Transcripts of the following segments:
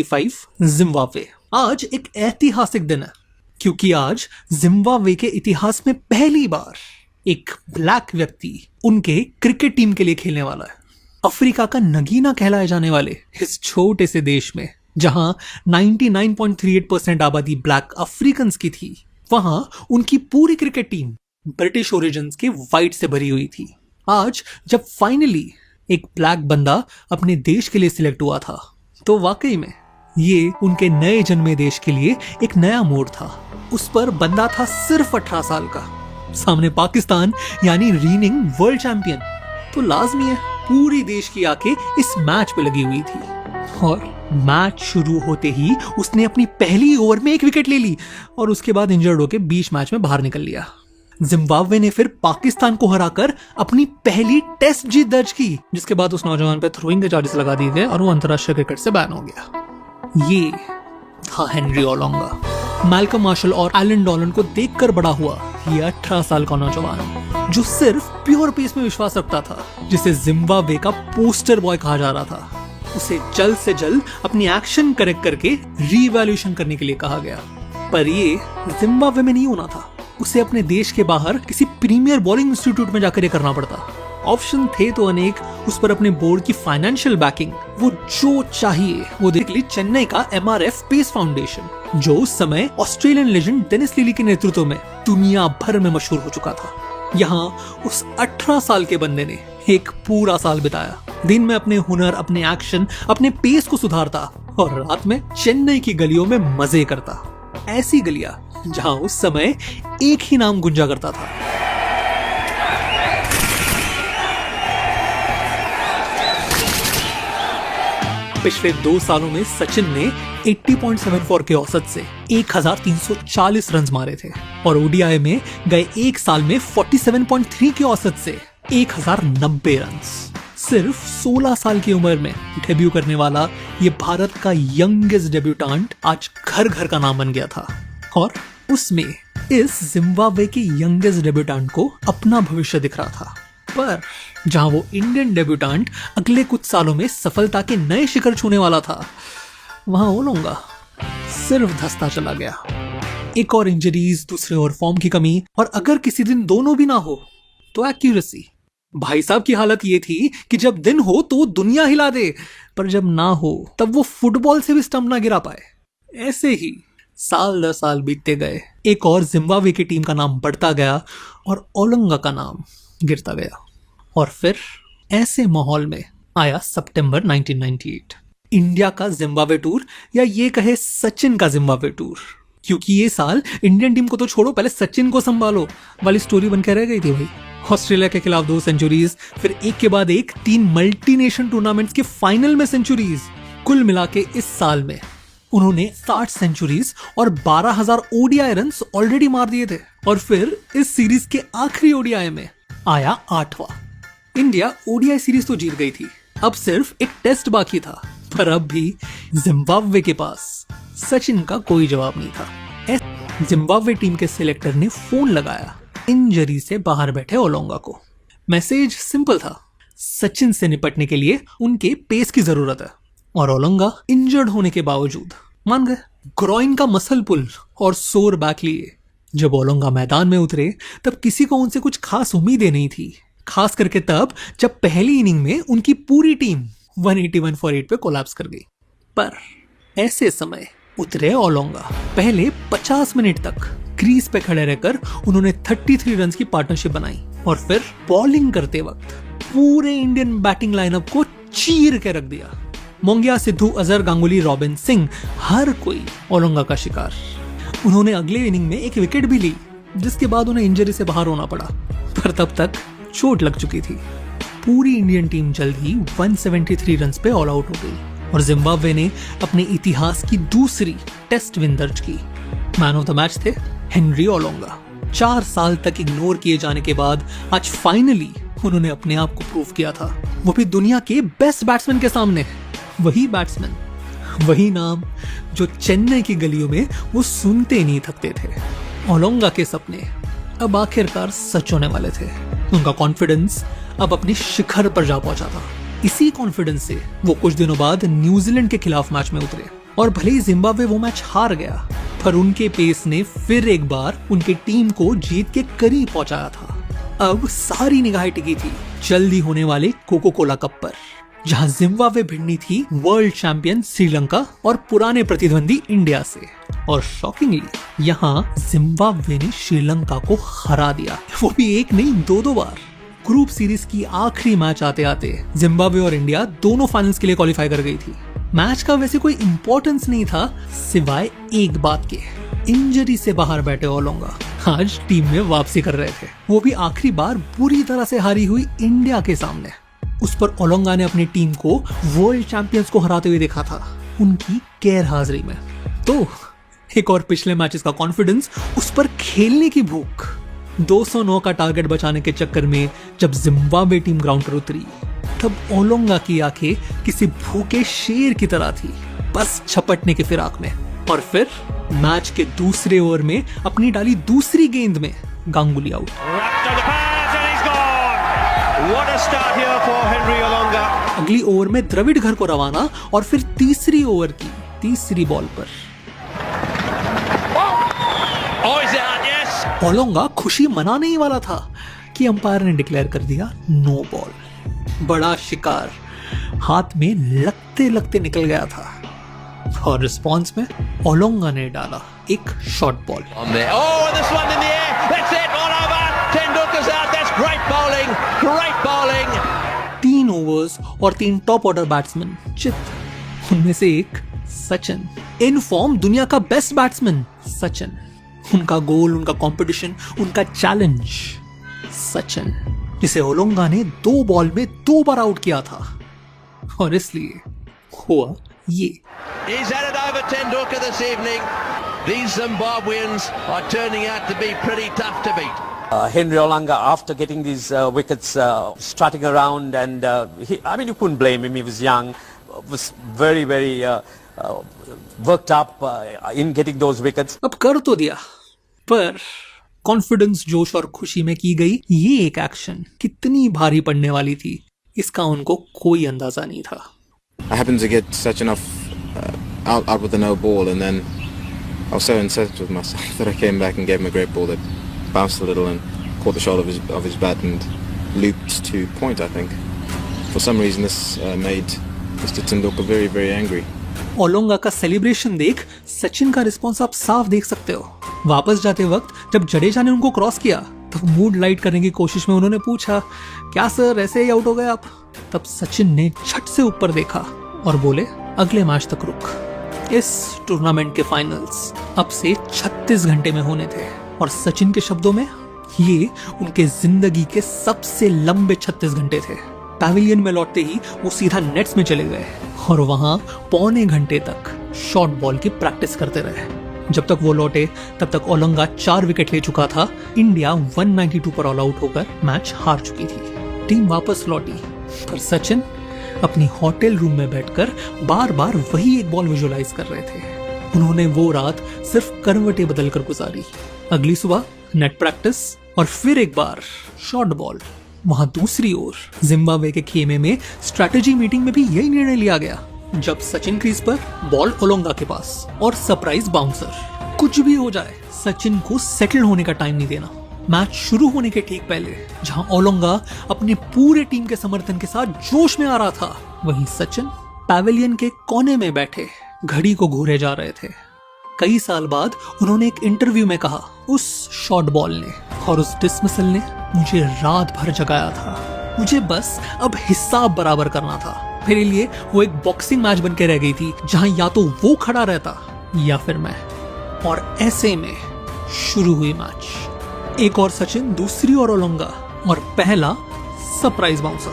5 Zimbabwe. आज एक ऐतिहासिक दिन है क्योंकि आज जिम्बाब्वे के इतिहास में पहली बार एक ब्लैक व्यक्ति उनके क्रिकेट टीम के लिए खेलने वाला है। अफ्रीका का नगीना कहलाए जाने वाले इस छोटे से देश में जहां 99.38% आबादी ब्लैक अफ्रीकन्स की थी, वहां उनकी पूरी क्रिकेट टीम ब्रिटिश ओरिजिन्स के वाइट से भरी हुई थी। आज जब फाइनली एक ब्लैक बंदा अपने देश के लिए सिलेक्ट हुआ था तो वाकई में ये उनके नए जन्मे देश के लिए एक नया मोड़ था। उस पर बंदा था सिर्फ 18 साल का, सामने पाकिस्तान यानी रीनिंग वर्ल्ड चैंपियन। तो लाजमी है पूरी देश की आंखें इस मैच पे लगी हुई थी और मैच शुरू होते ही उसने अपनी पहली ओवर में एक विकेट ले ली और उसके बाद इंजर्ड होकर बीच मैच में बाहर निकल लिया। जिम्बाब्वे ने फिर पाकिस्तान को हराकर अपनी पहली टेस्ट जीत दर्ज की, जिसके बाद उस नौजवान पे थ्रोइंग के चार्जेस लगा दिए गए और वो अंतरराष्ट्रीय क्रिकेट से बैन हो गया। ये था हेनरी ओलोंगा। मैल्कम मार्शल और एलन डॉलन को देखकर बड़ा हुआ ये 18 साल का नौजवान जो सिर्फ प्योर पेस में विश्वास रखता था, जिसे जिम्बाब्वे का पोस्टर बॉय कहा जा रहा था। उसे जल्द से जल्द अपनी एक्शन करेक्ट करके रीवैल्यूएशन करने के लिए कहा गया, पर ये जिम्बाब्वे में नहीं होना था। उसे अपने देश के बाहर किसी प्रीमियर बॉलिंग इंस्टीट्यूट में जाकर ये करना पड़ता। ऑप्शन थे तो अनेक, उस पर अपने बोर्ड की फाइनेंशियल बैकिंग, वो जो चाहिए वो देख ली चेन्नई का MRF पेस फाउंडेशन, जो उस समय ऑस्ट्रेलियन लेजेंड डेनिस लिली के नेतृत्व में दुनिया भर में मशहूर हो चुका था। यहाँ उस 18 साल के बंदे ने एक पूरा साल बिताया, दिन में अपने हुनर, अपने एक्शन, अपने पेस को सुधारता और रात में चेन्नई की गलियों में मजे करता। ऐसी गलियां जहां उस समय एक ही नाम गुंजा करता था, पिछले 2 सालों में सचिन ने 80.74 के औसत से 1340 रन मारे थे और ओडीआई में गए एक साल में 47.3 के औसत से 1090 रन। सिर्फ 16 साल की उम्र में डेब्यू करने वाला ये भारत का यंगेस्ट डेब्यूटेंट आज घर घर का नाम बन गया था और उसमें इस जिम्बाब्वे के यंगेस्ट डेब्यूटेंट को अपना भविष्य दिख रहा था। पर जहां वो इंडियन डेब्यूटेंट अगले कुछ सालों में सफलता के नए शिखर छूने वाला था, वहां ओलोंगा सिर्फ धंसता चला गया। एक और इंजरीज, दूसरे और फॉर्म की कमी, और अगर किसी दिन दोनों भी ना हो तो एक्यूरेसी। भाई साहब की हालत ये थी कि जब दिन हो तो दुनिया हिला दे, पर जब ना हो तब वो फुटबॉल से भी स्टंप ना गिरा पाए। ऐसे ही साल दर साल बीतते गए, एक और जिम्बाब्वे की टीम का नाम बढ़ता गया और ओलोंगा का नाम गिरता गया। और फिर ऐसे माहौल में आया सितंबर 1998, इंडिया का जिम्बाब्वे टूर, या ये कहे सचिन का जिम्बाब्वे टूर, क्योंकि ये साल इंडियन टीम को तो छोड़ो, पहले सचिन को संभालो वाली स्टोरी बनकर रह गई थी भाई। ऑस्ट्रेलिया के खिलाफ 2 सेंचुरीज, फिर एक के बाद एक 3 मल्टीनेशन टूर्नामेंट्स के फाइनल में सेंचुरीज। कुल मिला के इस साल में उन्होंने 60 सेंचुरीज और 12,000 ओडीआई रन ऑलरेडी मार दिए थे। और फिर इस सीरीज के आखिरी ओडीआई में आया 8वां। इंडिया ओडीआई सीरीज तो जीत गई थी, अब सिर्फ एक टेस्ट बाकी था, पर अब भी जिम्बाब्वे के पास सचिन का कोई जवाब नहीं था। जिम्बाब्वे टीम के सिलेक्टर ने फोन लगाया इंजरी से बाहर बैठे ओलोंगा को। मैसेज सिंपल था, सचिन से निपटने के लिए उनके पेस की जरूरत है। और ओलोंगा इंजर्ड होने के बावजूद मान गए। ग्रॉइन का मसल पुल और सोर बैक लिए जब ओलोंगा मैदान में उतरे, तब किसी को उनसे कुछ खास उम्मीदें नहीं थी, खास करके तब जब पहली इनिंग में उनकी पूरी टीम 181 फॉर 8 पे कोलैप्स कर गई। पर ऐसे समय उतरे ओलोंगा। पहले 50 मिनट तक क्रीज पे खड़े रहकर उन्होंने 33 रन की पार्टनरशिप बनाई और फिर बॉलिंग करते वक्त पूरे इंडियन बैटिंग लाइनअप को चीर के रख दिया। मोंगिया, सिद्धू, अजहर, गांगुली, रॉबिन, सिंह, हर कोई ओलोंगा का शिकार। उन्होंने अगले इनिंग में एक विकेट भी ली, जिसके बाद उन्हें इंजरी से बाहर होना पड़ा, पर तब तक चोट लग चुकी थी। पूरी इंडियन टीम जल्द ही 173 रन पे ऑल आउट हो गई और जिम्बाब्वे ने अपने इतिहास की दूसरी टेस्ट विन दर्ज की। मैन ऑफ द मैच थे हेनरी ओलोंगा। 4 साल तक इग्नोर किए जाने के बाद आज फाइनली उन्होंने अपने आप को प्रूव किया था, वो भी दुनिया के बेस्ट बैट्समैन के सामने। वही बैट्समैन, वही नाम जो चेन्नई की गलियों में वो सुनते नहीं थकते थे। ओलोंगा के सपने अब आखिरकार सच होने वाले थे। उनका कॉन्फिडेंस अब अपनी शिखर पर जा पहुंचा था। इसी कॉन्फिडेंस से वो कुछ दिनों बाद न्यूजीलैंड के खिलाफ मैच में उतरे और भले ही जिम्बाब्वे वो मैच हार गया, पर उनके पेस ने फिर एक बार उनकी टीम को जीत के करीब पहुंचाया था। अब सारी निगाहें टिकी थी जल्दी होने वाले कोको कोला कप पर, जहां जिम्बाब्वे भिड़नी थी वर्ल्ड चैंपियन श्रीलंका और पुराने प्रतिद्वंदी इंडिया से। और शॉकिंगली यहाँ जिम्बाब्वे ने श्रीलंका को हरा दिया, वो भी एक नहीं दो बार। ग्रुप सीरीज की आखिरी मैच आते आते जिम्बाब्वे और इंडिया दोनों फाइनल्स के लिए क्वालिफाई कर गई थी। मैच का वैसे कोई इंपॉर्टेंस नहीं था सिवाय एक बात के, इंजरी से बाहर बैठे ओलोंगा आज टीम में वापसी कर रहे थे, वो भी आखिरी बार बुरी तरह से हारी हुई इंडिया के सामने। उस पर ओलोंगा ने अपनी टीम को वर्ल्ड चैंपियंस को हराते हुए देखा था उनकी गैर हाजिरी में। तो एक और पिछले मैचेस का कॉन्फिडेंस, उस पर खेलने की भूख। 209 का टारगेट बचाने के चक्कर में जब जिम्बाब्वे टीम ग्राउंड पर उतरी, तब ओलोंगा की आंखें किसी भूखे शेर की तरह थी, बस झपटने की फिराक में। और फिर मैच के दूसरे ओवर में अपनी डाली दूसरी गेंद में गांगुली आउट। अगली ओवर में द्रविड़ घर को रवाना और फिर तीसरी ओवर की तीसरी बॉल पर ओलोंगा खुशी मनाने ही वाला था कि अंपायर ने डिक्लेयर कर दिया नो बॉल। बड़ा शिकार हाथ में लगते लगते निकल गया था और रिस्पॉन्स में ओलोंगा ने डाला एक शॉर्ट बॉल। 3 ओवर्स और 3 टॉप ऑर्डर बैट्समैन चित, उनमें से एक सचिन, इन फॉर्म दुनिया का बेस्ट बैट्समैन सचिन। उनका गोल, उनका कंपटीशन, उनका चैलेंज सचिन, जिसे ओलोंगा ने 2 बॉल में 2 बार आउट किया था। और इसलिए हुआ ये। He's headed over Tendulkar this evening. These Zimbabweans are turning out to be pretty tough to beat. Henry Olanga, after getting these wickets, strutting around, and you couldn't blame him. He was young, was very worked up in getting those wickets. अब कर तो दिया, पर confidence, जोश और खुशी में की गई ये एक एक्शन कितनी भारी पड़ने वाली थी, इसका उनको कोई अंदाजा नहीं था। I happened to get Sachin off out with a no ball, and then I was so incensed with myself that I came back and gave him a great ball that bounced a little and caught the shoulder of his bat and looped to point. I think for some reason this made Mr. Tendulkar very angry. Olonga का celebration देख सचिन का response आप साफ देख सकते हो। वापस जाते वक्त जब जडेजा ने उनको क्रॉस किया तो मूड लाइट करने की कोशिश में उन्होंने पूछा, क्या सर ऐसे ही आउट हो गए आप? तब सचिन ने झट से ऊपर देखा और बोले, अगले मैच तक रुक। इस टूर्नामेंट के फाइनल्स अब से 36 घंटे में होने थे और सचिन के शब्दों में ये उनके जिंदगी के सबसे लंबे 36 घंटे थे। पैविलियन में लौटते ही वो सीधा नेट्स में चले गए और वहां पौने घंटे तक शॉर्ट बॉल की प्रैक्टिस करते रहे। जब तक वो लौटे तब तक ओलोंगा 4 विकेट ले चुका था। इंडिया 192 पर ऑल आउट होकर मैच हार चुकी थी। टीम वापस लौटी, पर सचिन अपनी होटल रूम में बैठकर बार बार वही एक बॉल विजुअलाइज कर रहे थे। उन्होंने वो रात सिर्फ करवटें बदलकर गुजारी। अगली सुबह नेट प्रैक्टिस और फिर एक बार शॉर्ट बॉल। वहां दूसरी ओर जिम्बाब्वे के खेमे में स्ट्रैटेजी मीटिंग में भी यही निर्णय लिया गया। जब सचिन क्रीज पर, बॉल ओलोंगा के पास और सरप्राइज बाउंसर। कुछ भी हो जाए, सचिन को सेटल होने का टाइम नहीं देना। मैच शुरू होने के ठीक पहले जहां ओलोंगा अपने पूरे टीम के समर्थन के साथ जोश में आ रहा था, वहीं सचिन पैविलियन के कोने में बैठे घड़ी को घूरे जा रहे थे। कई साल बाद उन्होंने एक इंटरव्यू में कहा, उस शॉर्ट बॉल ने और उस डिसमिसल ने मुझे रात भर जगाया था। मुझे बस अब हिसाब बराबर करना था। मेरे लिए वो एक बॉक्सिंग मैच बन के रह गई थी जहां या तो वो खड़ा रहता या फिर मैं। और ऐसे में शुरू हुई मैच। एक और सचिन, दूसरी और ओलोंगा, और पहला सरप्राइज बाउंसर।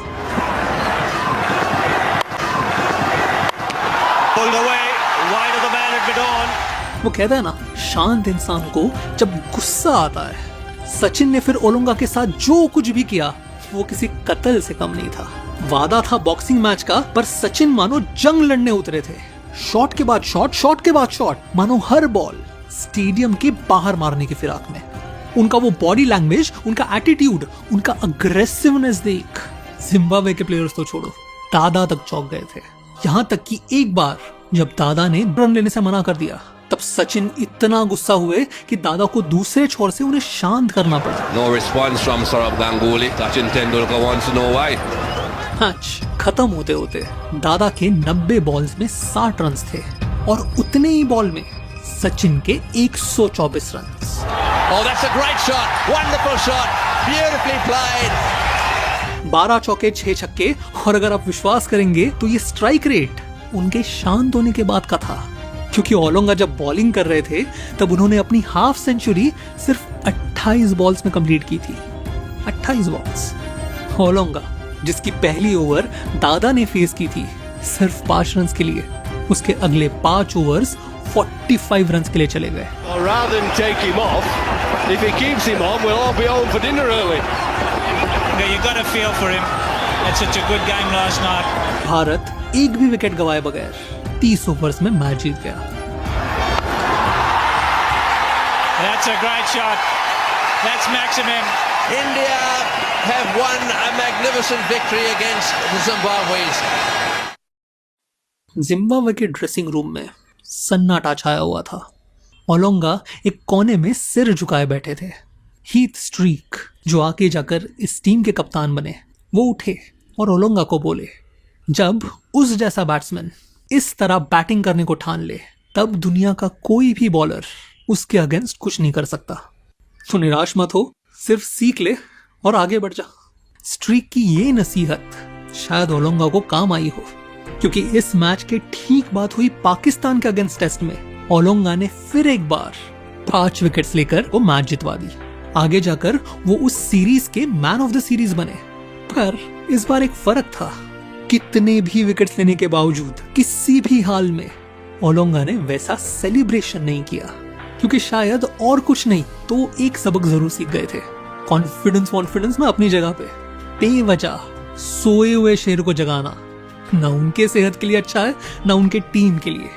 वो कहता है ना, शांत इंसान को जब गुस्सा आता है। सचिन ने फिर ओलोंगा के साथ जो कुछ भी किया वो किसी कत्ल से कम नहीं था। वादा था बॉक्सिंग मैच का, पर सचिन मानो जंग लड़ने उतरे थे। शॉट के बाद शॉट, शॉट के बाद शॉट, मानो हर बॉल स्टेडियम के बाहर मारने की फिराक में। उनका वो बॉडी लैंग्वेज, उनका एटीट्यूड, उनका अग्रेसिवनेस देख जिम्बाब्वे के प्लेयर्स तो छोड़ो, दादा तक चौंक गए थे। यहां तक कि एक बार जब दादा ने रन लेने से मना कर दिया तब सचिन इतना गुस्सा हुए कि दादा को दूसरे छोर से उन्हें शांत करना पड़ा। No response from Saurabh Ganguly. Sachin Tendulkar wants to know why. Match खत्म होते होते दादा के 90 बॉल्स में 60 रन थे और उतने ही बॉल में सचिन के 124 run. Oh, that's a great shot. Wonderful shot. Beautifully played. 12 चौके 6 छक्के और अगर आप विश्वास करेंगे तो ये स्ट्राइक रेट उनके शांत होने के बाद का था, क्योंकि ओलोंगा जब बॉलिंग कर रहे थे तब उन्होंने अपनी हाफ सेंचुरी सिर्फ 28 बॉल्स में कंप्लीट की थी। 28 बॉल्स। ओलोंगा जिसकी पहली ओवर दादा ने फेस की थी सिर्फ 5 रन के लिए, उसके अगले 5 ओवर्स 45 रन के लिए चले गए। Well, rather than take him off, if he keeps him on, we'll all be home for dinner early. Yeah, you got a feel for him. Had such a good game last night. Bharat एक भी wicket गवाए बगैर 30 overs में match जीत गया। That's a great shot. That's maximum. India have won a magnificent victory against the Zimbabweans. Zimbabwe के dressing room में सन्नाटा छाया हुआ था। ओलोंगा एक कोने में सिर झुकाए बैठे थे। हीथ स्ट्रीक जो आगे जाकर इस टीम के कप्तान बने, वो उठे और ओलोंगा को बोले, जब उस जैसा बैट्समैन इस तरह बैटिंग करने को ठान ले तब दुनिया का कोई भी बॉलर उसके अगेंस्ट कुछ नहीं कर सकता। तो निराश मत हो, सिर्फ सीख ले और आगे बढ़ जा। स्ट्रीक की ये नसीहत शायद ओलोंगा को काम आई हो, क्योंकि इस मैच के ठीक बाद हुई पाकिस्तान के अगेंस्ट टेस्ट में ओलोंगा ने फिर एक बार 5 विकेट्स लेकर वो मैच जितवा दी। आगे जाकर वो उस सीरीज के मैन ऑफ द सीरीज बने। पर इस बार एक फर्क था, कितने भी विकेट्स लेने के बावजूद किसी भी हाल में ओलोंगा ने वैसा सेलिब्रेशन नहीं किया, क्योंकि शायद और कुछ नहीं तो एक सबक जरूर सीख गए थे। कॉन्फिडेंस ना अपनी जगह पे, बेवजह सोए हुए शेर को जगाना ना उनके सेहत के लिए अच्छा है ना उनके टीम के लिए।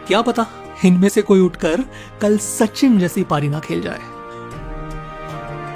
क्या पता इनमें से कोई उठकर कल सचिन जैसी पारी ना खेल जाए।